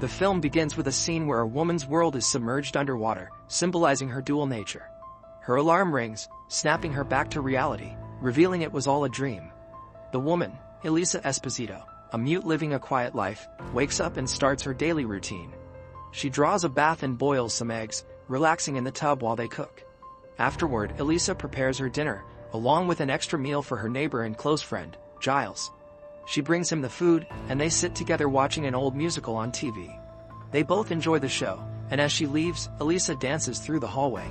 The film begins with a scene where a woman's world is submerged underwater, symbolizing her dual nature. Her alarm rings, snapping her back to reality, revealing it was all a dream. The woman, Elisa Esposito, a mute living a quiet life, wakes up and starts her daily routine. She draws a bath and boils some eggs, relaxing in the tub while they cook. Afterward, Elisa prepares her dinner, along with an extra meal for her neighbor and close friend, Giles. She brings him the food, and they sit together watching an old musical on TV. They both enjoy the show, and as she leaves, Elisa dances through the hallway.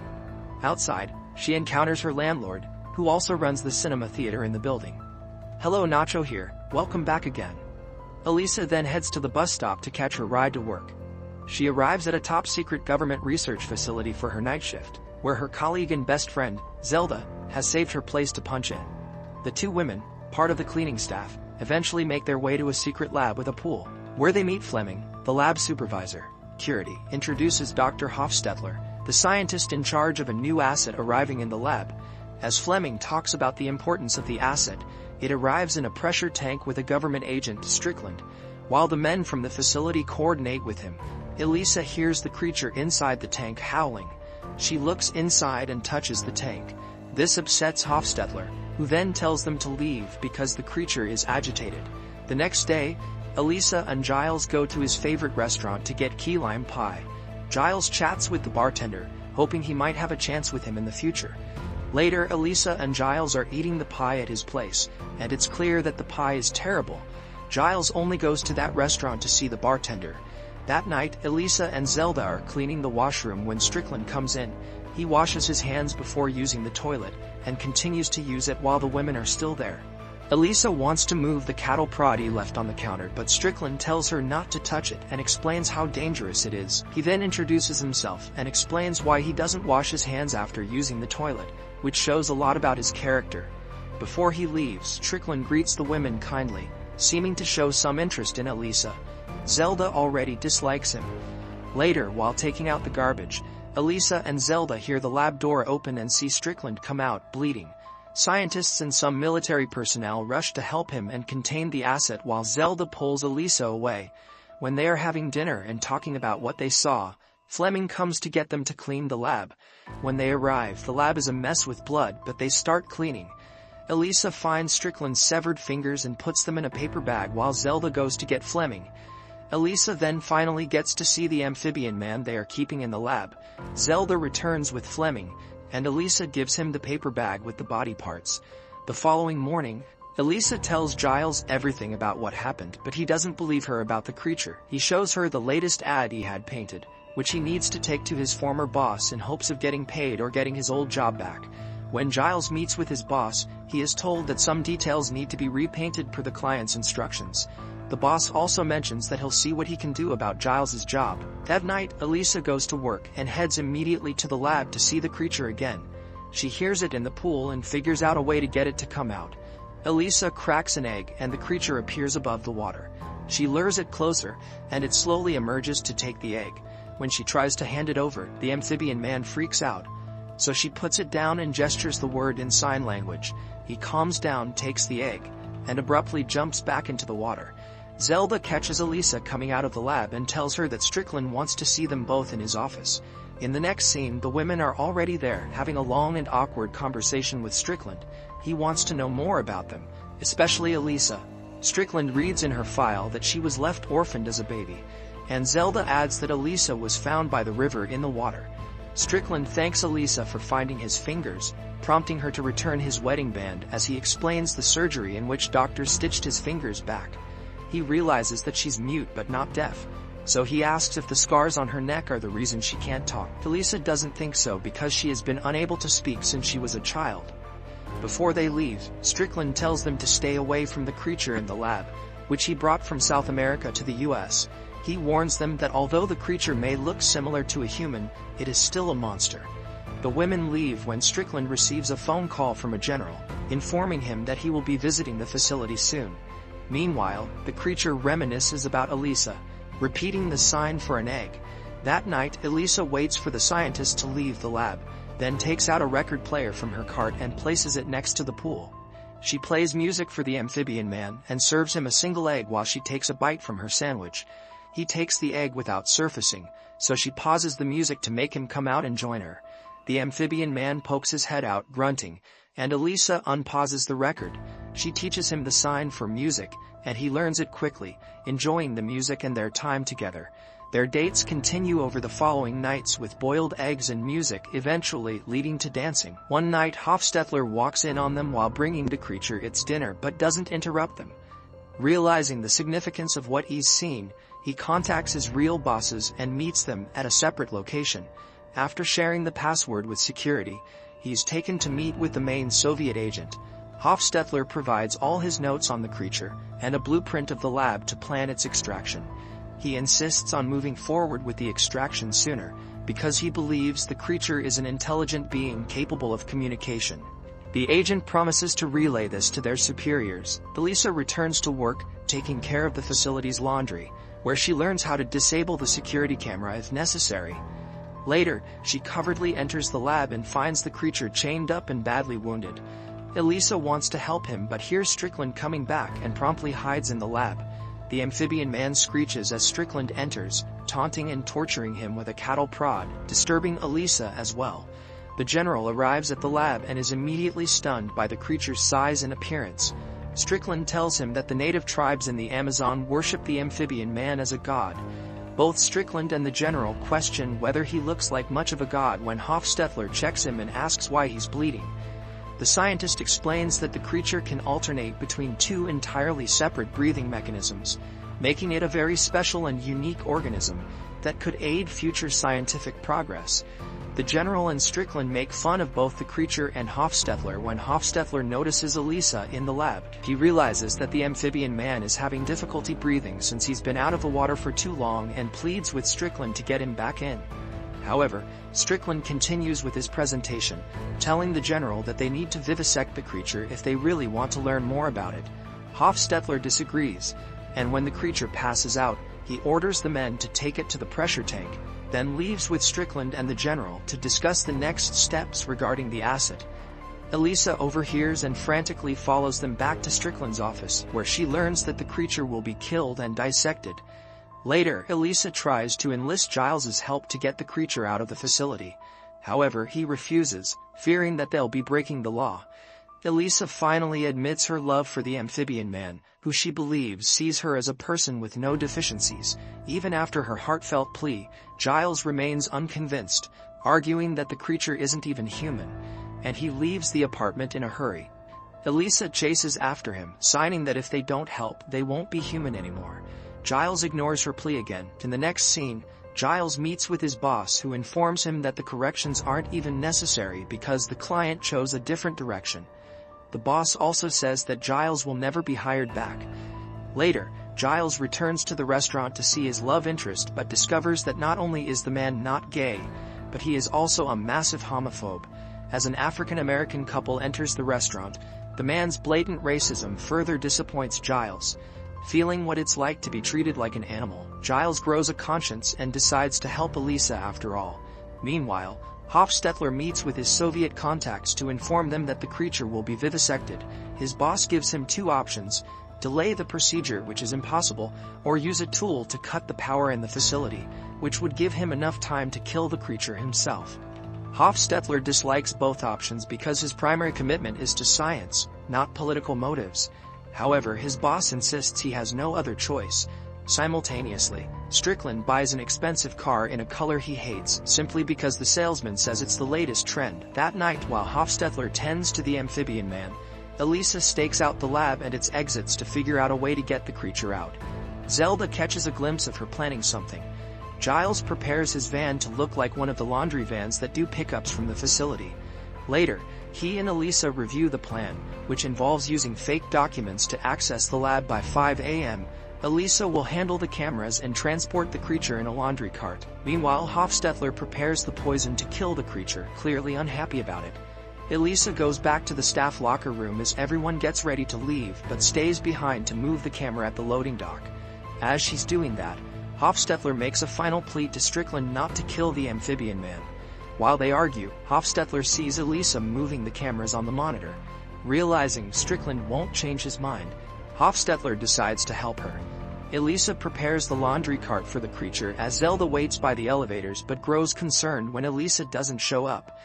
Outside, she encounters her landlord, who also runs the cinema theater in the building. "Hello, Nacho here, welcome back again." Elisa then heads to the bus stop to catch her ride to work. She arrives at a top-secret government research facility for her night shift, where her colleague and best friend, Zelda, has saved her place to punch in. The two women, part of the cleaning staff, eventually make their way to a secret lab with a pool, where they meet Fleming, the lab supervisor. Curity introduces Dr. Hofstetler, the scientist in charge of a new asset arriving in the lab. As Fleming talks about the importance of the asset, it arrives in a pressure tank with a government agent, Strickland. While the men from the facility coordinate with him, Elisa hears the creature inside the tank howling. She looks inside and touches the tank. This upsets Hofstetler, who then tells them to leave because the creature is agitated. The next day, Elisa and Giles go to his favorite restaurant to get key lime pie. Giles chats with the bartender, hoping he might have a chance with him in the future. Later, Elisa and Giles are eating the pie at his place, and it's clear that the pie is terrible. Giles only goes to that restaurant to see the bartender. That night, Elisa and Zelda are cleaning the washroom when Strickland comes in. He washes his hands before using the toilet, and continues to use it while the women are still there. Elisa wants to move the cattle prod he left on the counter, but Strickland tells her not to touch it and explains how dangerous it is. He then introduces himself and explains why he doesn't wash his hands after using the toilet, which shows a lot about his character. Before he leaves, Strickland greets the women kindly, seeming to show some interest in Elisa. Zelda already dislikes him. Later, while taking out the garbage, Elisa and Zelda hear the lab door open and see Strickland come out, bleeding. Scientists and some military personnel rush to help him and contain the asset while Zelda pulls Elisa away. When they are having dinner and talking about what they saw, Fleming comes to get them to clean the lab. When they arrive, the lab is a mess with blood, but they start cleaning. Elisa finds Strickland's severed fingers and puts them in a paper bag while Zelda goes to get Fleming. Elisa then finally gets to see the amphibian man they are keeping in the lab. Zelda returns with Fleming, and Elisa gives him the paper bag with the body parts. The following morning, Elisa tells Giles everything about what happened, but he doesn't believe her about the creature. He shows her the latest ad he had painted, which he needs to take to his former boss in hopes of getting paid or getting his old job back. When Giles meets with his boss, he is told that some details need to be repainted per the client's instructions. The boss also mentions that he'll see what he can do about Giles's job. That night, Elisa goes to work and heads immediately to the lab to see the creature again. She hears it in the pool and figures out a way to get it to come out. Elisa cracks an egg and the creature appears above the water. She lures it closer, and it slowly emerges to take the egg. When she tries to hand it over, the amphibian man freaks out. So she puts it down and gestures the word in sign language. He calms down, takes the egg, and abruptly jumps back into the water. Zelda catches Elisa coming out of the lab and tells her that Strickland wants to see them both in his office. In the next scene, the women are already there, having a long and awkward conversation with Strickland. He wants to know more about them, especially Elisa. Strickland reads in her file that she was left orphaned as a baby, and Zelda adds that Elisa was found by the river in the water. Strickland thanks Elisa for finding his fingers, prompting her to return his wedding band as he explains the surgery in which doctors stitched his fingers back. He realizes that she's mute but not deaf, so he asks if the scars on her neck are the reason she can't talk. Elisa doesn't think so because she has been unable to speak since she was a child. Before they leave, Strickland tells them to stay away from the creature in the lab, which he brought from South America to the US. He warns them that although the creature may look similar to a human, it is still a monster. The women leave when Strickland receives a phone call from a general, informing him that he will be visiting the facility soon. Meanwhile, the creature reminisces about Elisa, repeating the sign for an egg. That night, Elisa waits for the scientist to leave the lab, then takes out a record player from her cart and places it next to the pool. She plays music for the amphibian man and serves him a single egg while she takes a bite from her sandwich. He takes the egg without surfacing, so she pauses the music to make him come out and join her. The amphibian man pokes his head out, grunting, and Elisa unpauses the record. She teaches him the sign for music, and he learns it quickly, enjoying the music and their time together. Their dates continue over the following nights with boiled eggs and music, eventually leading to dancing. One night Hofstetler walks in on them while bringing the creature its dinner but doesn't interrupt them. Realizing the significance of what he's seen, he contacts his real bosses and meets them at a separate location. After sharing the password with security, he's taken to meet with the main Soviet agent. Hofstetler provides all his notes on the creature and a blueprint of the lab to plan its extraction. He insists on moving forward with the extraction sooner, because he believes the creature is an intelligent being capable of communication. The agent promises to relay this to their superiors. Elisa returns to work, taking care of the facility's laundry, where she learns how to disable the security camera if necessary. Later, she covertly enters the lab and finds the creature chained up and badly wounded. Elisa wants to help him but hears Strickland coming back and promptly hides in the lab. The amphibian man screeches as Strickland enters, taunting and torturing him with a cattle prod, disturbing Elisa as well. The general arrives at the lab and is immediately stunned by the creature's size and appearance. Strickland tells him that the native tribes in the Amazon worship the amphibian man as a god. Both Strickland and the general question whether he looks like much of a god when Hofstetler checks him and asks why he's bleeding. The scientist explains that the creature can alternate between two entirely separate breathing mechanisms, making it a very special and unique organism that could aid future scientific progress. The general and Strickland make fun of both the creature and Hofstetler when Hofstetler notices Elisa in the lab. He realizes that the amphibian man is having difficulty breathing since he's been out of the water for too long and pleads with Strickland to get him back in. However, Strickland continues with his presentation, telling the general that they need to vivisect the creature if they really want to learn more about it. Hofstetler disagrees, and when the creature passes out, he orders the men to take it to the pressure tank, then leaves with Strickland and the general to discuss the next steps regarding the acid. Elisa overhears and frantically follows them back to Strickland's office, where she learns that the creature will be killed and dissected. Later, Elisa tries to enlist Giles's help to get the creature out of the facility. However, he refuses, fearing that they'll be breaking the law. Elisa finally admits her love for the amphibian man, who she believes sees her as a person with no deficiencies. Even after her heartfelt plea, Giles remains unconvinced, arguing that the creature isn't even human, and he leaves the apartment in a hurry. Elisa chases after him, signing that if they don't help, they won't be human anymore. Giles ignores her plea again. In the next scene, Giles meets with his boss, who informs him that the corrections aren't even necessary because the client chose a different direction. The boss also says that Giles will never be hired back. Later, Giles returns to the restaurant to see his love interest but discovers that not only is the man not gay, but he is also a massive homophobe. As an African-American couple enters the restaurant, the man's blatant racism further disappoints Giles. Feeling what it's like to be treated like an animal, Giles grows a conscience and decides to help Elisa after all. Meanwhile, Hofstetler meets with his Soviet contacts to inform them that the creature will be vivisected. His boss gives him two options: delay the procedure, which is impossible, or use a tool to cut the power in the facility, which would give him enough time to kill the creature himself. Hofstetler dislikes both options because his primary commitment is to science, not political motives. However, his boss insists he has no other choice. Simultaneously, Strickland buys an expensive car in a color he hates, simply because the salesman says it's the latest trend. That night, while Hofstetler tends to the amphibian man, Elisa stakes out the lab and its exits to figure out a way to get the creature out. Zelda catches a glimpse of her planning something. Giles prepares his van to look like one of the laundry vans that do pickups from the facility. Later, he and Elisa review the plan, which involves using fake documents to access the lab by 5 a.m. Elisa will handle the cameras and transport the creature in a laundry cart. Meanwhile, Hofstetler prepares the poison to kill the creature, clearly unhappy about it. Elisa goes back to the staff locker room as everyone gets ready to leave, but stays behind to move the camera at the loading dock. As she's doing that, Hofstetler makes a final plea to Strickland not to kill the amphibian man. While they argue, Hofstetler sees Elisa moving the cameras on the monitor. Realizing Strickland won't change his mind, Hofstetler decides to help her. Elisa prepares the laundry cart for the creature as Zelda waits by the elevators but grows concerned when Elisa doesn't show up.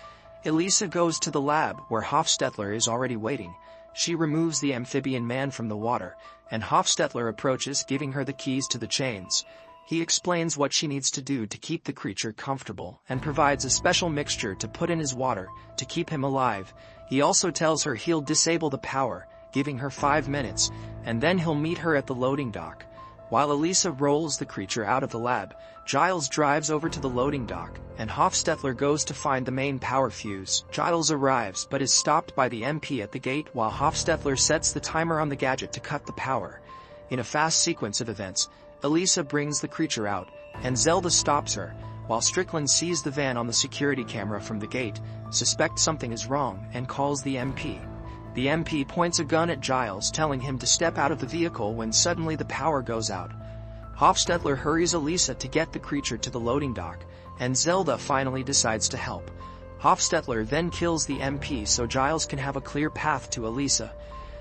Elisa goes to the lab where Hofstetler is already waiting. She removes the amphibian man from the water, and Hofstetler approaches, giving her the keys to the chains. He explains what she needs to do to keep the creature comfortable and provides a special mixture to put in his water to keep him alive. He also tells her he'll disable the power, giving her 5 minutes, and then he'll meet her at the loading dock. While Elisa rolls the creature out of the lab, Giles drives over to the loading dock, and Hofstetler goes to find the main power fuse. Giles arrives but is stopped by the MP at the gate while Hofstetler sets the timer on the gadget to cut the power. In a fast sequence of events, Elisa brings the creature out, and Zelda stops her, while Strickland sees the van on the security camera from the gate, suspects something is wrong, and calls the MP. The MP points a gun at Giles, telling him to step out of the vehicle when suddenly the power goes out. Hofstetler hurries Elisa to get the creature to the loading dock, and Zelda finally decides to help. Hofstetler then kills the MP so Giles can have a clear path to Elisa.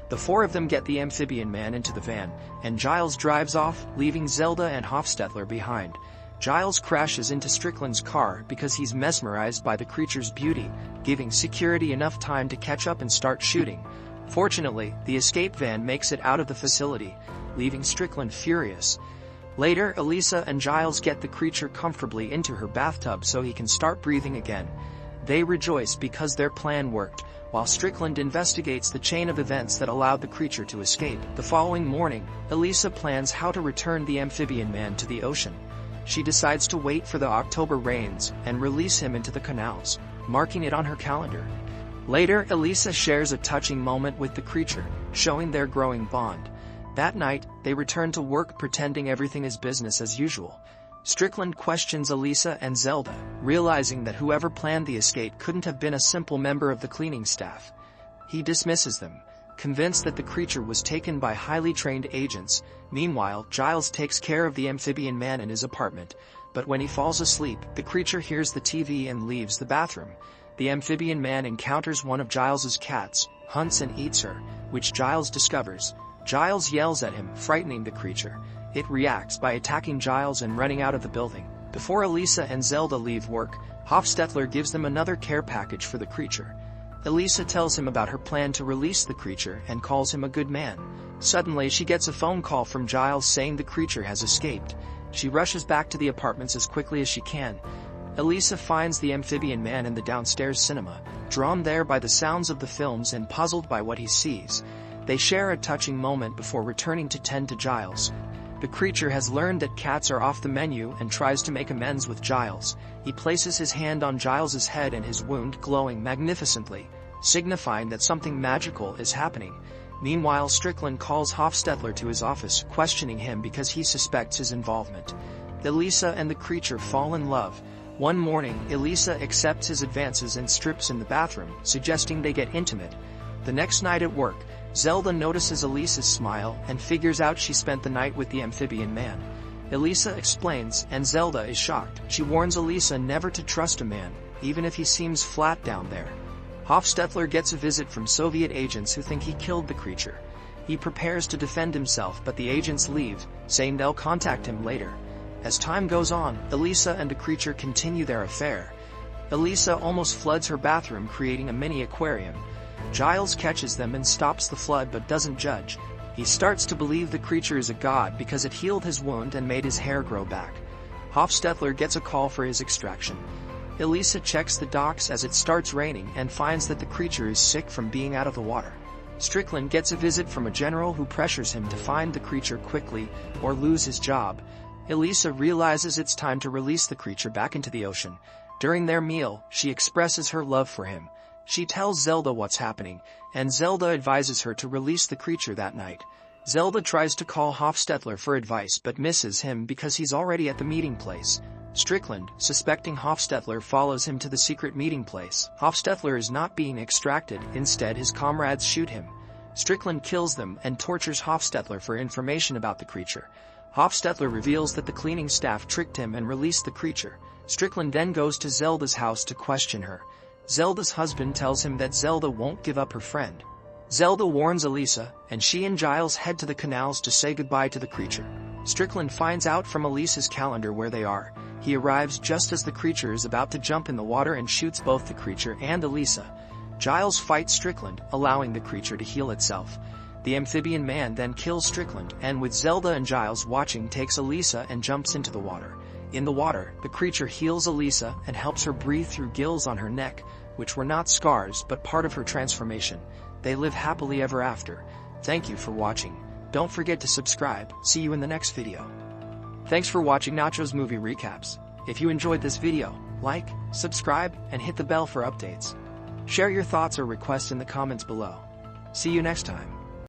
The 4 of them get the amphibian man into the van, and Giles drives off, leaving Zelda and Hofstetler behind. Giles crashes into Strickland's car because he's mesmerized by the creature's beauty, giving security enough time to catch up and start shooting. Fortunately, the escape van makes it out of the facility, leaving Strickland furious. Later, Elisa and Giles get the creature comfortably into her bathtub so he can start breathing again. They rejoice because their plan worked, while Strickland investigates the chain of events that allowed the creature to escape. The following morning, Elisa plans how to return the amphibian man to the ocean. She decides to wait for the October rains and release him into the canals, marking it on her calendar. Later, Elisa shares a touching moment with the creature, showing their growing bond. That night, they return to work pretending everything is business as usual. Strickland questions Elisa and Zelda, realizing that whoever planned the escape couldn't have been a simple member of the cleaning staff. He dismisses them, convinced that the creature was taken by highly trained agents. Meanwhile, Giles takes care of the amphibian man in his apartment, but when he falls asleep, the creature hears the TV and leaves the bathroom. The amphibian man encounters one of Giles's cats, hunts and eats her, which Giles discovers. Giles yells at him, frightening the creature. It reacts by attacking Giles and running out of the building. Before Elisa and Zelda leave work, Hofstetler gives them another care package for the creature. Elisa tells him about her plan to release the creature and calls him a good man. Suddenly, she gets a phone call from Giles saying the creature has escaped. She rushes back to the apartments as quickly as she can. Elisa finds the amphibian man in the downstairs cinema, drawn there by the sounds of the films and puzzled by what he sees. They share a touching moment before returning to tend to Giles. The creature has learned that cats are off the menu and tries to make amends with Giles. He places his hand on Giles's head and his wound glowing magnificently, signifying that something magical is happening. Meanwhile, Strickland calls Hofstetler to his office, questioning him because he suspects his involvement. Elisa and the creature fall in love. One morning, Elisa accepts his advances and strips in the bathroom, suggesting they get intimate. The next night at work, Zelda notices Elisa's smile and figures out she spent the night with the amphibian man. Elisa explains, and Zelda is shocked. She warns Elisa never to trust a man, even if he seems flat down there. Hofstetler gets a visit from Soviet agents who think he killed the creature. He prepares to defend himself, but the agents leave, saying they'll contact him later. As time goes on, Elisa and the creature continue their affair. Elisa almost floods her bathroom, creating a mini aquarium. Giles catches them and stops the flood but doesn't judge. He starts to believe the creature is a god because it healed his wound and made his hair grow back. Hofstetler gets a call for his extraction. Elisa checks the docks as it starts raining and finds that the creature is sick from being out of the water. Strickland gets a visit from a general who pressures him to find the creature quickly or lose his job. Elisa realizes it's time to release the creature back into the ocean. During their meal, she expresses her love for him. She tells Zelda what's happening, and Zelda advises her to release the creature that night. Zelda tries to call Hofstetler for advice but misses him because he's already at the meeting place. Strickland, suspecting Hofstetler, follows him to the secret meeting place. Hofstetler is not being extracted, instead his comrades shoot him. Strickland kills them and tortures Hofstetler for information about the creature. Hofstetler reveals that the cleaning staff tricked him and released the creature. Strickland then goes to Zelda's house to question her. Zelda's husband tells him that Zelda won't give up her friend. Zelda warns Elisa, and she and Giles head to the canals to say goodbye to the creature. Strickland finds out from Elisa's calendar where they are. He arrives just as the creature is about to jump in the water and shoots both the creature and Elisa. Giles fights Strickland, allowing the creature to heal itself. The amphibian man then kills Strickland, and with Zelda and Giles watching, takes Elisa and jumps into the water. In the water, the creature heals Elisa and helps her breathe through gills on her neck, which were not scars but part of her transformation. They live happily ever after. Thank you for watching. Don't forget to subscribe. See you in the next video. Thanks for watching Nacho's Movie Recaps. If you enjoyed this video, like, subscribe, and hit the bell for updates. Share your thoughts or requests in the comments below. See you next time.